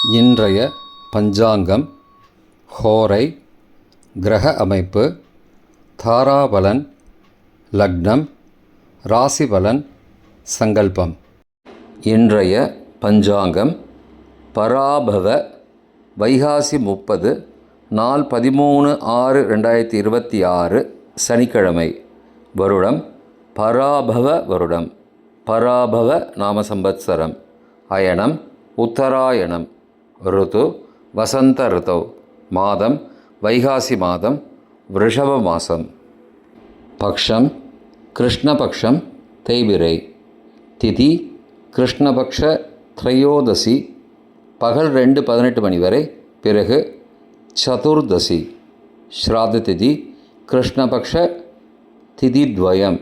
இன்றைய பஞ்சாங்கம், ஹோரை, கிரக அமைப்பு, தாராபலன், லக்னம், ராசிபலன், சங்கல்பம். இன்றைய பஞ்சாங்கம் பராபவ வைகாசி 30 நாள் 13/6/2026 சனிக்கிழமை. வருடம் பராபவ வருடம். பராபவ நாம சம்பத்சரம். அயனம் உத்தராயணம். ருது வசந்த ருதௌ. மாதம் வைகாசி மாதம், விருஷப மாதம். பக்ஷம் கிருஷ்ணபக்ஷம், தேய்பிரை. திதி கிருஷ்ணபக்ஷ திரையோதசி, பகல் 2:18 மணி வரை, பிறகு சதுர்தசி. ஸ்ராத்த திதி கிருஷ்ணபக்ஷ திதித்வயம்,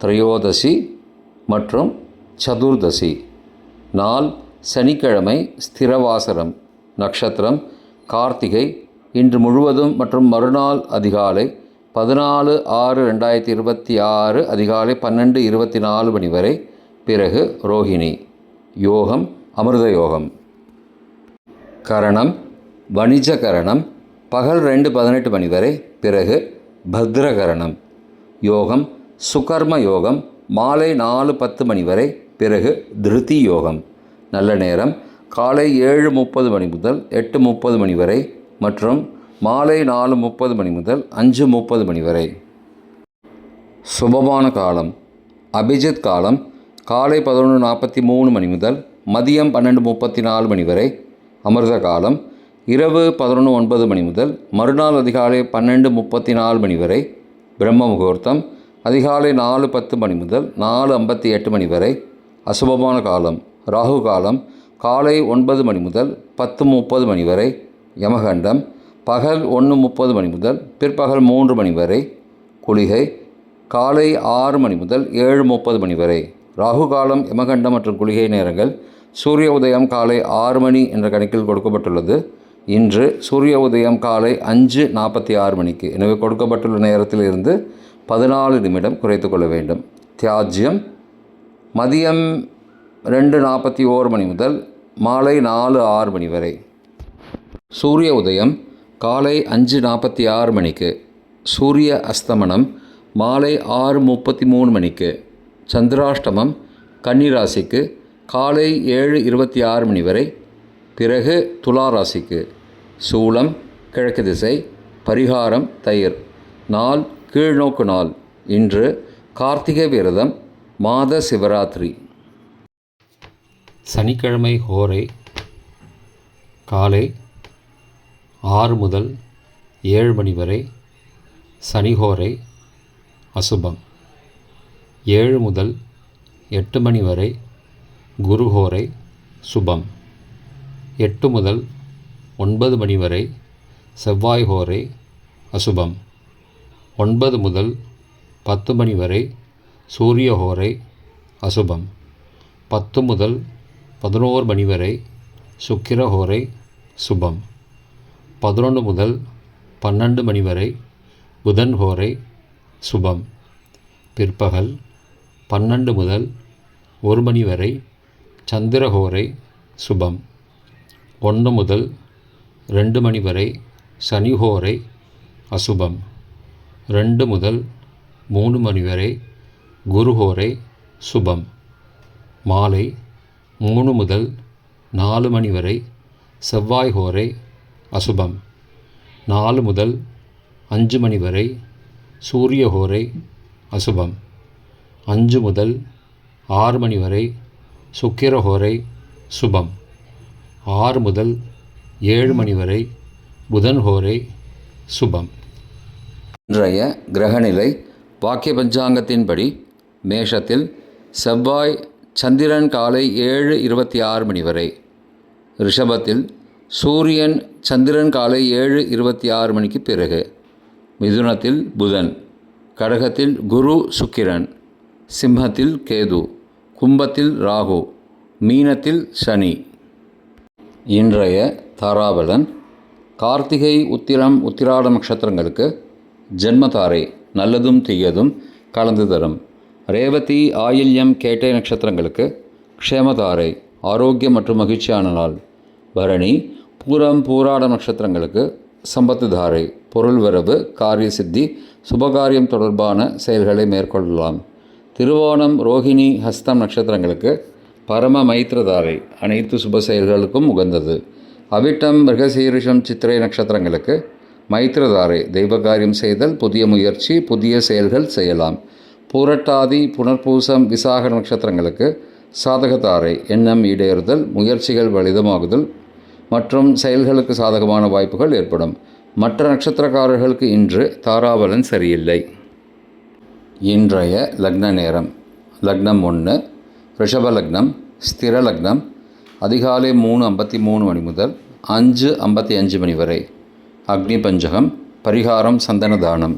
திரையோதசி மற்றும் சதுர்தசி. நாள் சனிக்கிழமை, ஸ்திரவாசரம். நட்சத்திரம் கார்த்திகை. இன்று முழுவதும் மற்றும் மறுநாள் அதிகாலை 14/6/2026 அதிகாலை 12:24 மணி வரை, பிறகு ரோஹிணி. யோகம் அமிர்த யோகம். கரணம் வணிஜ கரணம். பகல் 2:18 மணி வரை, பிறகு பத்ரகரணம். யோகம் சுகர்ம யோகம். மாலை 4:10 மணி வரை, பிறகு திருதி யோகம். நல்ல நேரம் காலை 7:30 மணி முதல் 8:30 மணி வரை மற்றும் மாலை 4:30 மணி முதல் 5:30 மணி வரை. சுபமான காலம் அபிஜித் காலம் காலை 11:43 மணி முதல் மதியம் 12:34 மணி வரை. அமிர்த காலம் இரவு 11:09 மணி முதல் மறுநாள் அதிகாலை 12:34 மணி வரை. பிரம்ம முகூர்த்தம் அதிகாலை 4:10 மணி முதல் 4:58 மணி வரை. அசுபமான காலம் ராகு காலம் காலை 9 மணி முதல் 10:30 மணி வரை. யமகண்டம் பகல் 1:30 மணி முதல் பிற்பகல் 3 மணி வரை. குளிகை காலை 6 மணி முதல் 7:30 மணி வரை. ராகு காலம், யமகண்டம் மற்றும் குளிகை நேரங்கள். சூரிய உதயம் காலை 6 மணி என்ற கணக்கில் கொடுக்கப்பட்டுள்ளது. இன்று சூரிய உதயம் காலை 5:46 மணிக்கு. எனவே கொடுக்கப்பட்டுள்ள நேரத்தில் இருந்து 14 நிமிடம் குறைத்து கொள்ள வேண்டும். தியாஜ்யம் மதியம் 2:41 மணி முதல் மாலை 4:06 மணி வரை. சூரிய உதயம் காலை 5:46 மணிக்கு. சூரிய அஸ்தமனம் மாலை 6:33 மணிக்கு. சந்திராஷ்டமம் கன்னிராசிக்கு காலை 7:26 மணி வரை, பிறகு துலா ராசிக்கு. சூலம் கிழக்கு திசை. பரிகாரம் தயிர். நாள் கீழ்நோக்கு நாள். இன்று கார்த்திகை விரதம், மாத சிவராத்திரி. சனிக்கிழமை ஹோரை காலை 6 முதல் 7 மணி வரை. சனிஹோரை அசுபம். 7 முதல் 8 மணி வரை குருஹோரை சுபம். 8 முதல் 9 மணி வரை செவ்வாய் ஹோரை அசுபம். 9 முதல் 10 மணி வரை சூரிய ஹோரை அசுபம். 10 முதல் 11 மணி வரை சுக்கிர ஹோரை சுபம். 11 முதல் 12 மணி வரை புதன் ஹோரை சுபம். பிற்பகல் 12 முதல் 1 மணி வரை சந்திர ஹோரை சுபம். 1 முதல் 2 மணி வரை சனி ஹோரை அசுபம். 2 முதல் 3 மணி வரை குரு ஹோரை சுபம். மாலை 3 முதல் 4 மணி வரை செவ்வாய் ஹோரை அசுபம். 4 முதல் 5 மணி வரை சூரிய ஹோரை அசுபம். 5 முதல் 6 மணி வரை சுக்கிர ஹோரை சுபம். 6 முதல் 7 மணி வரை புதன் ஹோரை சுபம். இன்றைய கிரகநிலை வாக்கிய பஞ்சாங்கத்தின்படி மேஷத்தில் செவ்வாய் சந்திரன் காலை 7:26 மணி வரை. ரிஷபத்தில் சூரியன் சந்திரன் காலை 7:26 மணிக்கு பிறகு. மிதுனத்தில் புதன். கடகத்தில் குரு சுக்கிரன். சிம்மத்தில் கேது. கும்பத்தில் ராகு. மீனத்தில் சனி. இன்றைய தாராபலன் கார்த்திகை உத்திரம் உத்திராட நட்சத்திரங்களுக்கு ஜென்மதாரை நல்லதும் தீயதும் கலந்து தரும். ரேவதி ஆயில்யம் கேட்டை நட்சத்திரங்களுக்கு க்ஷேமதாரை ஆரோக்கியம் மற்றும் மகிழ்ச்சியான நாள். பரணி, பூரம், பூராட நட்சத்திரங்களுக்கு சம்பத்து தாரை, பொருள் வரவு, காரிய சித்தி, சுபகாரியம் தொடர்பான செயல்களை மேற்கொள்ளலாம். திருவோணம், ரோஹிணி, ஹஸ்தம் நட்சத்திரங்களுக்கு பரம மைத்திரதாரை, அனைத்து சுப செயல்களுக்கும் உகந்தது. அவிட்டம், மிருகசீரிஷம், சித்திரை நட்சத்திரங்களுக்கு மைத்திரதாரை, தெய்வகாரியம் செய்தல், புதிய முயற்சி, புதிய செயல்கள் செய்யலாம். பூரட்டாதி, புனர்பூசம், விசாக நட்சத்திரங்களுக்கு சாதகதாரை, எண்ணம் ஈடேறுதல், முயற்சிகள் பலிதமாகுதல் மற்றும் செயல்களுக்கு சாதகமான வாய்ப்புகள் ஏற்படும். மற்ற நட்சத்திரக்காரர்களுக்கு இன்று தாராபலன் சரியில்லை. இன்றைய லக்ன நேரம்: லக்னம் 1 ரிஷப லக்னம், ஸ்திர லக்னம், அதிகாலை 3:53 மணி முதல் 5:55 மணி வரை. அக்னி பஞ்சகம், பரிகாரம் சந்தன தானம்.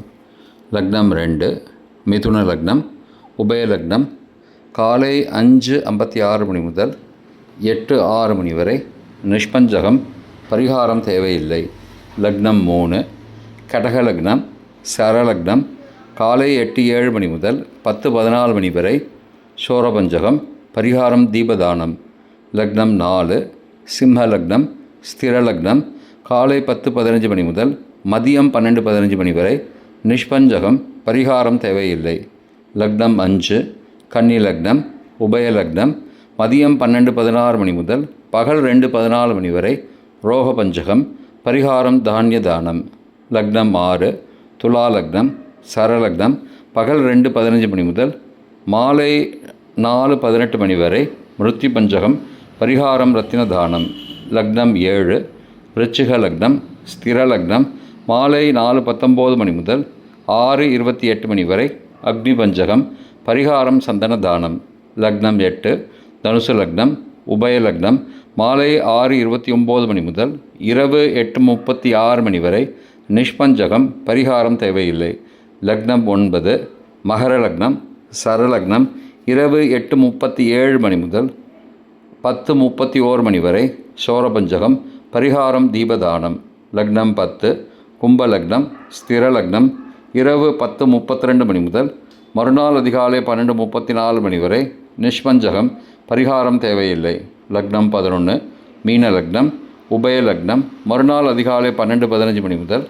லக்னம் 2 மிதுன லக்னம், உபய லக்னம், காலை 5:56 மணி முதல் 8:06 மணி வரை. நிஷ்பஞ்சகம், பரிகாரம் தேவையில்லை. லக்னம் 3 கடக லக்னம், சரலக்னம், காலை 8:07 மணி முதல் 10:14 மணி வரை. சோரபஞ்சகம், பரிகாரம் தீபதானம். லக்னம் 4 சிம்ம லக்னம், ஸ்திர லக்னம், காலை 10:15 மணி முதல் மதியம் 12:15 மணி வரை. நிஷ்பஞ்சகம், பரிகாரம் தேவையில்லை. லக்னம் 5 கன்னி லக்னம், உபய லக்னம், மதியம் 12:16 மணி முதல் பகல் 2:14 மணி வரை. ரோகபஞ்சகம், பரிகாரம் தானிய தானம். லக்னம் 6 துலா லக்னம், சரலக்னம், பகல் 2:15 மணி முதல் மாலை 4:18 மணி வரை. மிருத்யு பஞ்சகம், பரிகாரம் ரத்தின தானம். லக்னம் 7 விருச்சிக லக்னம், ஸ்திர லக்னம், மாலை 4:19 மணி முதல் 6:28 மணி வரை. அக்னி பஞ்சகம், பரிகாரம் சந்தன தானம். லக்னம் 8 தனுசு லக்னம், உபய லக்னம், மாலை 6:29 மணி முதல் இரவு 8:36 மணி வரை. நிஷ்பஞ்சகம், பரிகாரம் தேவையில்லை. லக்னம் 9 மகர லக்னம், சரலக்னம், இரவு 8:37 மணி முதல் 10:31 மணி வரை. சோரபஞ்சகம், பரிகாரம் தீபதானம். லக்னம் 10 கும்ப லக்னம், ஸ்திர லக்னம், இரவு 10:32 மணி முதல் மறுநாள் அதிகாலை 12:34 மணி வரை. நிஷ்பஞ்சகம், பரிகாரம் தேவையில்லை. லக்னம் 11 மீன லக்னம், உபய லக்னம், மறுநாள் அதிகாலை 12:15 மணி முதல்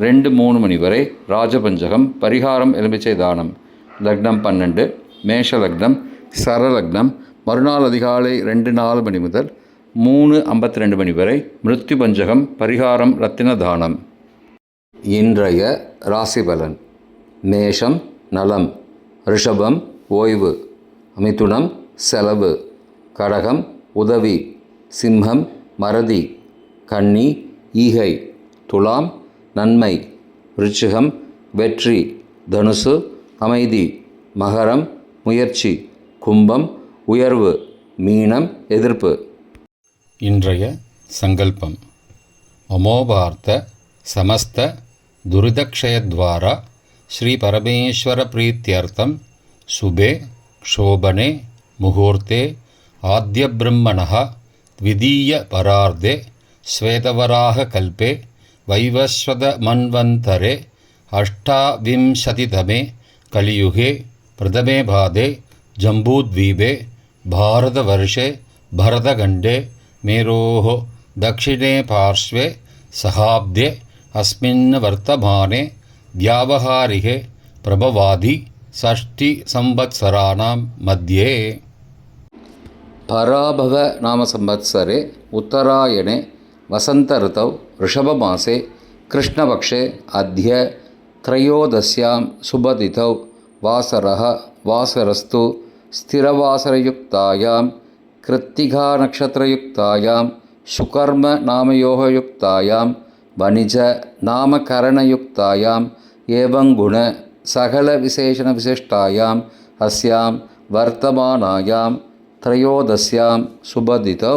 2:03 மணி வரை. ராஜபஞ்சகம், பரிகாரம் எலுமிச்சை தானம். லக்னம் 12 மேஷ லக்னம், சரலக்னம், மறுநாள் அதிகாலை 2:04 மணி முதல் 3:52 மணி வரை. மிருத்யு பஞ்சகம், பரிகாரம் ரத்தின தானம். இன்றைய ராசிபலன்: மேஷம் நலம், ரிஷபம் ஓய்வு, மிதுனம் செலவு, கடகம் உதவி, சிம்மம் மறதி, கன்னி ஈகை, துலாம் நன்மை, விருச்சிகம் வெற்றி, தனுசு அமைதி, மகரம் முயற்சி, கும்பம் உயர்வு, மீனம் எதிர்ப்பு. இன்றைய சங்கல்பம்: அமோபார்த்த சமஸ்த துரிதக்ஷயத்வாரா ஸ்ரீ பரமேஸ்வர பிரீத்தியர்த்தம் சுபே க்ஷோபனே முகூர்த்தே ஆத்ய பிரம்மணः த்விதீய பரார்த்தே ஸ்வேதவராக கல்பே வைவஸ்வத மன்வந்தரே அஷ்டாவிம்சதிதமே கலியுகே பிரதமே பாதே ஜம்பூத்வீபே பாரதவர்ஷே பரதகண்டே மேரோः दक्षिणे पार्श्वे सहाब्दे अस्मिन् वर्तमाने व्यावहारिके प्रभवादि षष्टिसंवत्सराणां मध्ये. पराभव नाम संवत्सरे उत्तरायणे वसंत ऋतौ ऋषभमासे कृष्णपक्षे अद्य त्रयोदश्यां शुभतिथौ वासरः वासरस्तु स्थिरवासरयुक्तायां कृत्तिका नक्षत्रयुक्तायां शुकर्म नामयोः युक्तायां वणिज नामकरणयुक्तायां एवं गुण सकल विशेषण विशिष्टायाम् अस्यां वर्तमानायां त्रयोदश्यां शुभतिथौ